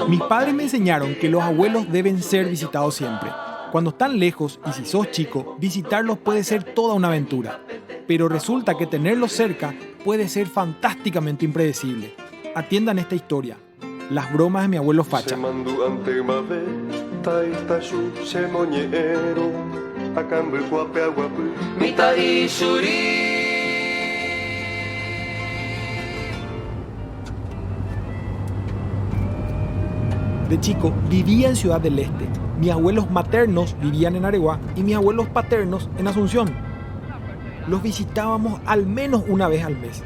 Mis padres me enseñaron que los abuelos deben ser visitados siempre. Cuando están lejos y si sos chico, visitarlos puede ser toda una aventura. Pero resulta que tenerlos cerca puede ser fantásticamente impredecible. Atiendan esta historia. Las bromas de mi abuelo Facha. De chico vivía en Ciudad del Este. Mis abuelos maternos vivían en Areguá y mis abuelos paternos en Asunción. Los visitábamos al menos una vez al mes.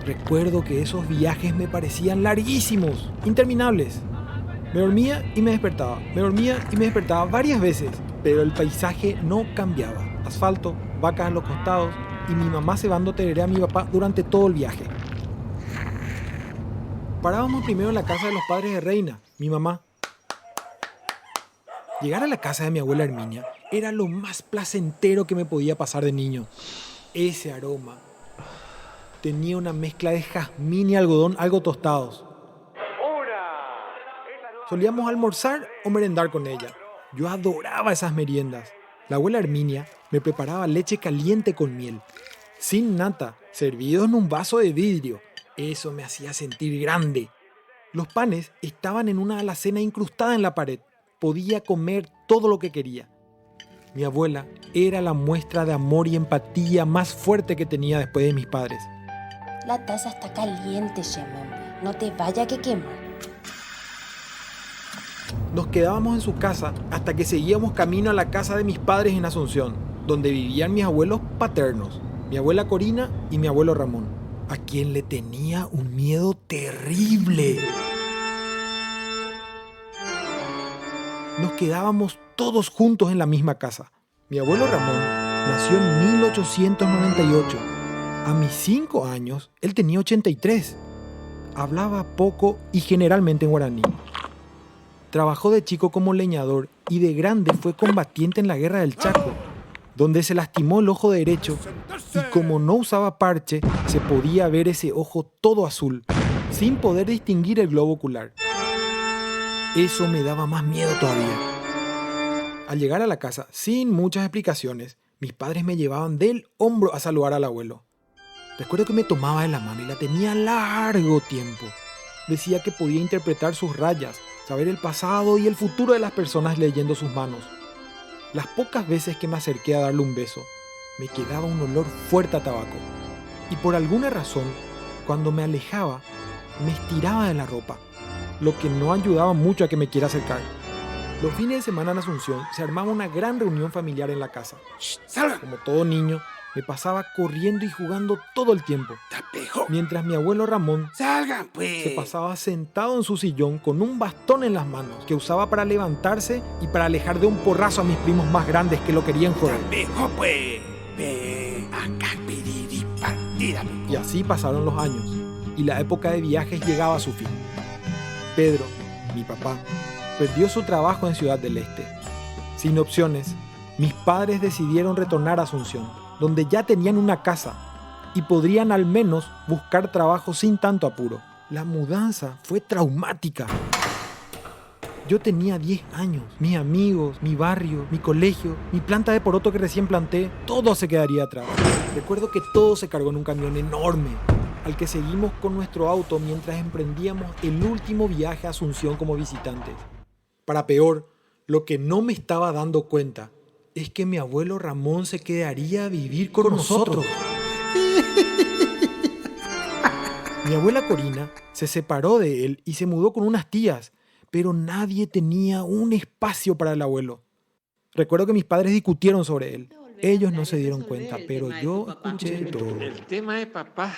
Recuerdo que esos viajes me parecían larguísimos, interminables. Me dormía y me despertaba, me dormía y me despertaba varias veces, pero el paisaje no cambiaba. Asfalto, vacas a los costados y mi mamá cebando tereré a mi papá durante todo el viaje. Parábamos primero en la casa de los padres de Reina, mi mamá. Llegar a la casa de mi abuela Herminia era lo más placentero que me podía pasar de niño. Ese aroma tenía una mezcla de jazmín y algodón algo tostados. Solíamos almorzar o merendar con ella. Yo adoraba esas meriendas. La abuela Herminia me preparaba leche caliente con miel, sin nata, servido en un vaso de vidrio. Eso me hacía sentir grande. Los panes estaban en una alacena incrustada en la pared. Podía comer todo lo que quería. Mi abuela era la muestra de amor y empatía más fuerte que tenía después de mis padres. La taza está caliente, Shemon. No te vaya que quemar. Nos quedábamos en su casa hasta que seguíamos camino a la casa de mis padres en Asunción, donde vivían mis abuelos paternos, mi abuela Corina y mi abuelo Ramón, a quien le tenía un miedo terrible. Nos quedábamos todos juntos en la misma casa. Mi abuelo Ramón nació en 1898. A mis 5 años, él tenía 83. Hablaba poco y generalmente en guaraní. Trabajó de chico como leñador y de grande fue combatiente en la Guerra del Chaco, donde se lastimó el ojo derecho y como no usaba parche, se podía ver ese ojo todo azul, sin poder distinguir el globo ocular. Eso me daba más miedo todavía. Al llegar a la casa, sin muchas explicaciones, mis padres me llevaban del hombro a saludar al abuelo. Recuerdo que me tomaba de la mano y la tenía largo tiempo. Decía que podía interpretar sus rayas, saber el pasado y el futuro de las personas leyendo sus manos. Las pocas veces que me acerqué a darle un beso, me quedaba un olor fuerte a tabaco. Y por alguna razón, cuando me alejaba, me estiraba de la ropa, lo que no ayudaba mucho a que me quiera acercar. Los fines de semana en Asunción se armaba una gran reunión familiar en la casa. Como todo niño, me pasaba corriendo y jugando todo el tiempo. Mientras mi abuelo Ramón se pasaba sentado en su sillón con un bastón en las manos que usaba para levantarse y para alejar de un porrazo a mis primos más grandes que lo querían joder. Y así pasaron los años y la época de viajes llegaba a su fin. Pedro, mi papá, perdió su trabajo en Ciudad del Este. Sin opciones, mis padres decidieron retornar a Asunción, donde ya tenían una casa y podrían al menos buscar trabajo sin tanto apuro. La mudanza fue traumática. Yo tenía 10 años, mis amigos, mi barrio, mi colegio, mi planta de poroto que recién planté, todo se quedaría atrás. Recuerdo que todo se cargó en un camión enorme, al que seguimos con nuestro auto mientras emprendíamos el último viaje a Asunción como visitantes. Para peor, lo que no me estaba dando cuenta es que mi abuelo Ramón se quedaría a vivir con nosotros. Mi abuela Corina se separó de él y se mudó con unas tías, pero nadie tenía un espacio para el abuelo. Recuerdo que mis padres discutieron sobre él. Ellos no se dieron cuenta, pero yo escuché todo. El tema de papá.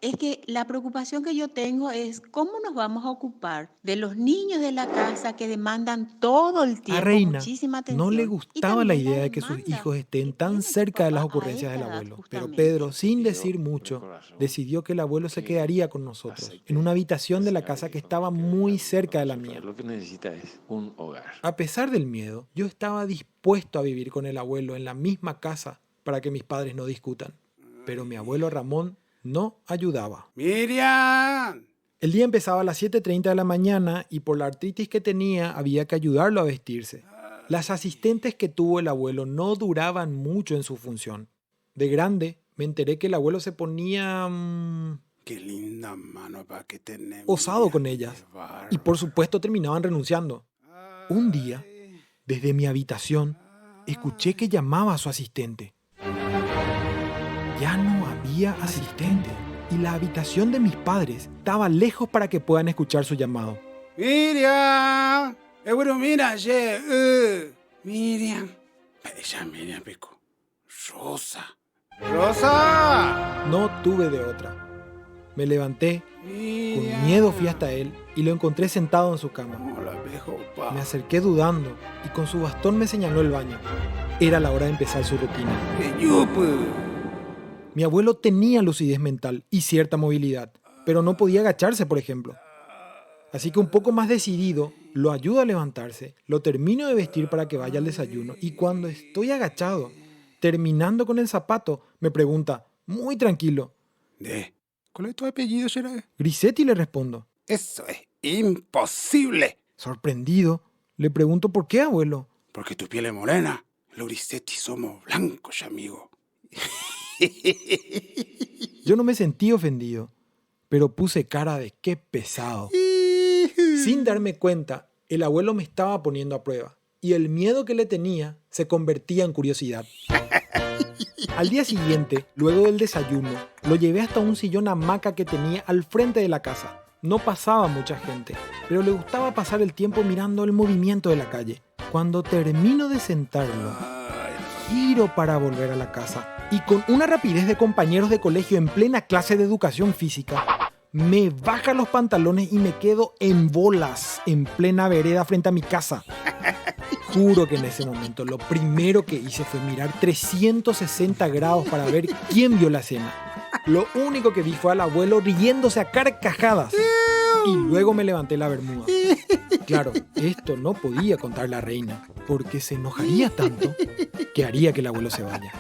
Es que la preocupación que yo tengo es cómo nos vamos a ocupar de los niños de la casa que demandan todo el A tiempo Reina muchísima atención. no le Y gustaba la también idea de que sus demanda hijos estén que tan tiene su cerca de las papá a ocurrencias del esta edad, abuelo. Pero justamente. Pedro, sin decir Pido mucho, de corazón decidió que el abuelo se que quedaría con nosotros, acepte en una habitación de la esa casa que hija estaba porque muy la cerca de la conoce, mía. Lo que necesita es un hogar. A pesar del miedo, yo estaba dispuesto a vivir con el abuelo en la misma casa para que mis padres no discutan. Pero mi abuelo Ramón no ayudaba. Miriam. El día empezaba a las 7:30 de la mañana y por la artritis que tenía había que ayudarlo a vestirse. Las asistentes que tuvo el abuelo no duraban mucho en su función. De grande me enteré que el abuelo se ponía Qué linda mano para que tenemos. osado con ellas y por supuesto terminaban renunciando. Un día, desde mi habitación, escuché que llamaba a su asistente. Ya no había asistente y la habitación de mis padres estaba lejos para que puedan escuchar su llamado. Miriam. Bueno, mira, Miriam. Ella, Miriam, pico. Rosa. ¡Rosa! No tuve de otra. Me levanté, con miedo fui hasta él y lo encontré sentado en su cama. Hola, viejo, pa. Me acerqué dudando y con su bastón me señaló el baño. Era la hora de empezar su rutina. ¡Qué yupe! Mi abuelo tenía lucidez mental y cierta movilidad, pero no podía agacharse, por ejemplo. Así que un poco más decidido, lo ayudo a levantarse, lo termino de vestir para que vaya al desayuno y cuando estoy agachado, terminando con el zapato, me pregunta, muy tranquilo, ¿Cuál es tu apellido, será? Grisetti, le respondo. Eso es imposible. Sorprendido, le pregunto por qué, abuelo. Porque tu piel es morena. Los Grisetti somos blancos, amigo. Yo no me sentí ofendido, pero puse cara de qué pesado. Sin darme cuenta, el abuelo me estaba poniendo a prueba y el miedo que le tenía se convertía en curiosidad. Al día siguiente, luego del desayuno, lo llevé hasta un sillón hamaca que tenía al frente de la casa. No pasaba mucha gente, pero le gustaba pasar el tiempo mirando el movimiento de la calle. Cuando termino de sentarlo, giro para volver a la casa y con una rapidez de compañeros de colegio en plena clase de educación física, me baja los pantalones y me quedo en bolas en plena vereda frente a mi casa. Juro que en ese momento lo primero que hice fue mirar 360 grados para ver quién vio la escena. Lo único que vi fue al abuelo riéndose a carcajadas y luego me levanté la bermuda. Claro, esto no podía contar la reina porque se enojaría tanto que haría que el abuelo se vaya.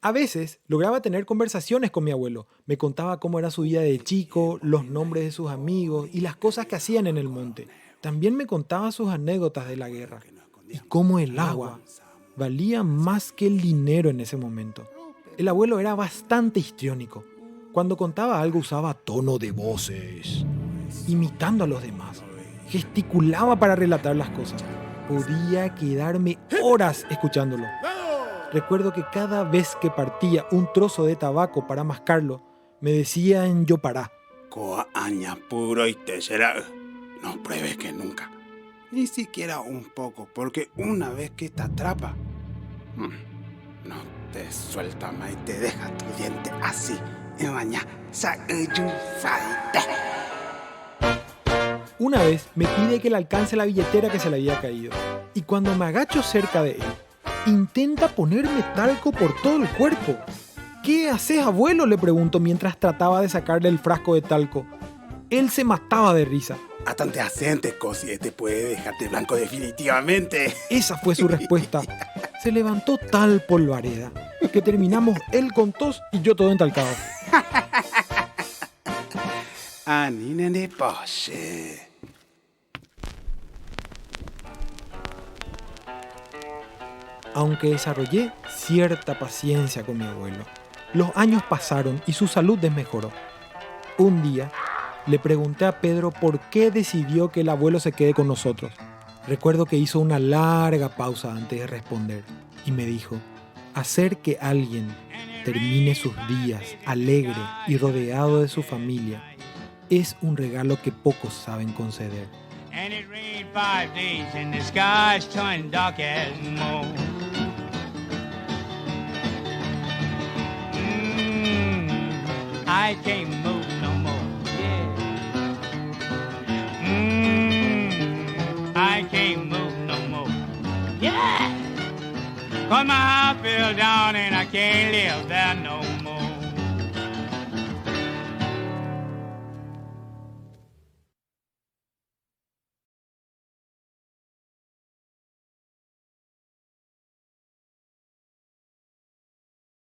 A veces lograba tener conversaciones con mi abuelo. Me contaba cómo era su vida de chico, los nombres de sus amigos y las cosas que hacían en el monte. También me contaba sus anécdotas de la guerra y cómo el agua valía más que el dinero en ese momento. El abuelo era bastante histriónico. Cuando contaba algo usaba tono de voces, imitando a los demás. Gesticulaba para relatar las cosas. Podía quedarme horas escuchándolo. Recuerdo que cada vez que partía un trozo de tabaco para mascarlo, me decía en Yopará: Coa aña puro y te será. No pruebes que nunca. Ni siquiera un poco, porque una vez que te atrapa, no te suelta más y te deja tu diente así. Una vez me pide que le alcance la billetera que se le había caído. Y cuando me agacho cerca de él, intenta ponerme talco por todo el cuerpo. ¿Qué haces, abuelo?, le pregunto mientras trataba de sacarle el frasco de talco. Él se mataba de risa. Hasta te acentes, cosi, te puede dejarte blanco definitivamente. Esa fue su respuesta. Se levantó tal polvareda que terminamos él con tos y yo todo entalcado. Anina de Porsche. Aunque desarrollé cierta paciencia con mi abuelo, los años pasaron y su salud desmejoró. Un día le pregunté a Pedro por qué decidió que el abuelo se quede con nosotros. Recuerdo que hizo una larga pausa antes de responder y me dijo: hacer que alguien termine sus días alegre y rodeado de su familia es un regalo que pocos saben conceder. And it rained 5 days and the skies turned dark as moon. I can't move no more, yeah. I can't move no more, yeah. 'Cause my heart fell down and I can't live there no more.